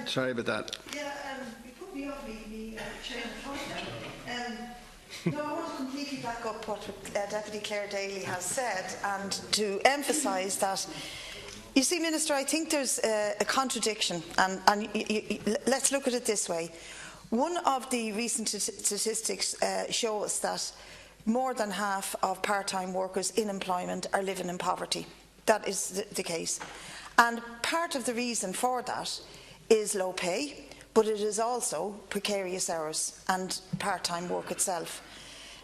Sorry about that. Yeah, you put me off me chain of thought now. No, I want to completely back up what Deputy Clare Daly has said and to emphasise that, you see, Minister, I think there's a contradiction, and let's look at it this way. One of the recent statistics show us that more than half of part-time workers in employment are living in poverty. That is the case. And part of the reason for that is low pay, but it is also precarious hours and part-time work itself.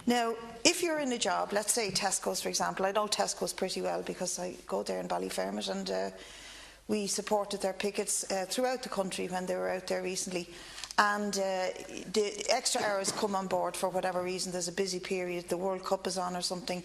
Now, if you're in a job, let's say Tesco's, for example. I know Tesco's pretty well because I go there in Ballyfermot, and we supported their pickets throughout the country when they were out there recently. And the extra hours come on board for whatever reason. There's a busy period, the World Cup is on or something.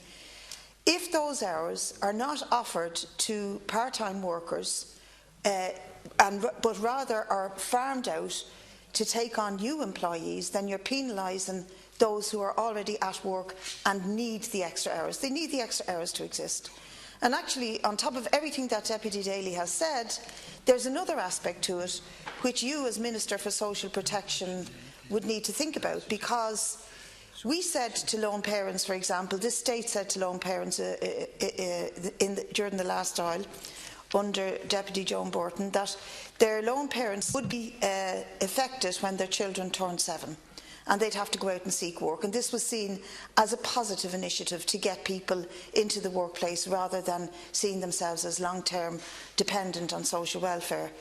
If those hours are not offered to part-time workers, but rather are farmed out to take on new employees, then you're penalising those who are already at work and need the extra hours. They need the extra hours to exist. And actually, on top of everything that Deputy Daly has said, there's another aspect to it which you as Minister for Social Protection would need to think about, because we said to lone parents, for example, this state said to lone parents during the last trial under Deputy Joan Burton that their lone parents would be affected when their children turned 7. And they'd have to go out and seek work. And this was seen as a positive initiative to get people into the workplace rather than seeing themselves as long-term dependent on social welfare.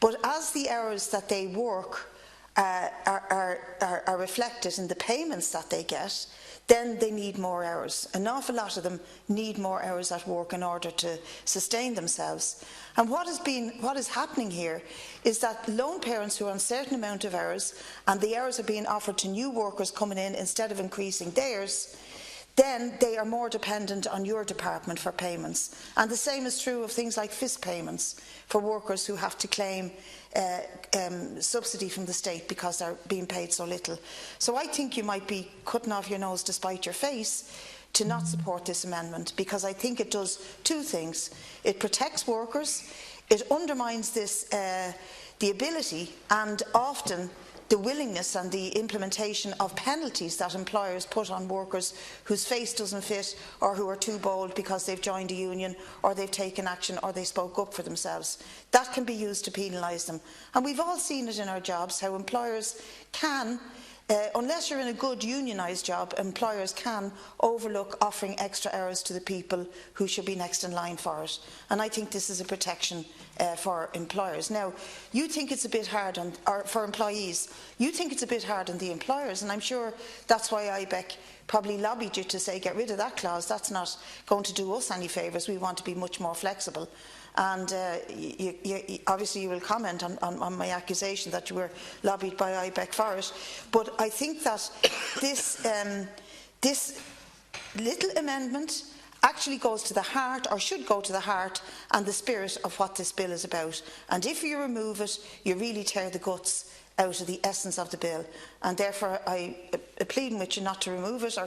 But as the hours that they work are reflected in the payments that they get, then they need more hours. An awful lot of them need more hours at work in order to sustain themselves. And what is happening here is that lone parents who are on a certain amount of hours, and the hours are being offered to new workers coming in instead of increasing theirs, then they are more dependent on your department for payments. And the same is true of things like FIS payments for workers who have to claim subsidy from the state because they're being paid so little. So I think you might be cutting off your nose to spite your face to not support this amendment, because I think it does two things. It protects workers, it undermines the ability and often the willingness and the implementation of penalties that employers put on workers whose face doesn't fit, or who are too bold because they've joined a union or they've taken action or they spoke up for themselves. That can be used to penalise them. And we've all seen it in our jobs, how employers can, unless you're in a good unionised job, employers can overlook offering extra hours to the people who should be next in line for it. And I think this is a protection for employers. Now, you think it's a bit hard on, or for employees, you think it's a bit hard on the employers, and I'm sure that's why IBEC probably lobbied you to say get rid of that clause. That's not going to do us any favours. We want to be much more flexible. And obviously you will comment on my accusation that you were lobbied by IBEC for it. But I think that this little amendment actually goes to the heart, or should go to the heart and the spirit of what this bill is about. And if you remove it, you really tear the guts out of the essence of the bill. And therefore I am pleading with you not to remove it,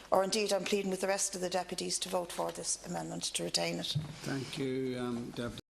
or indeed I'm pleading with the rest of the deputies to vote for this amendment to retain it. Thank you, Deputy.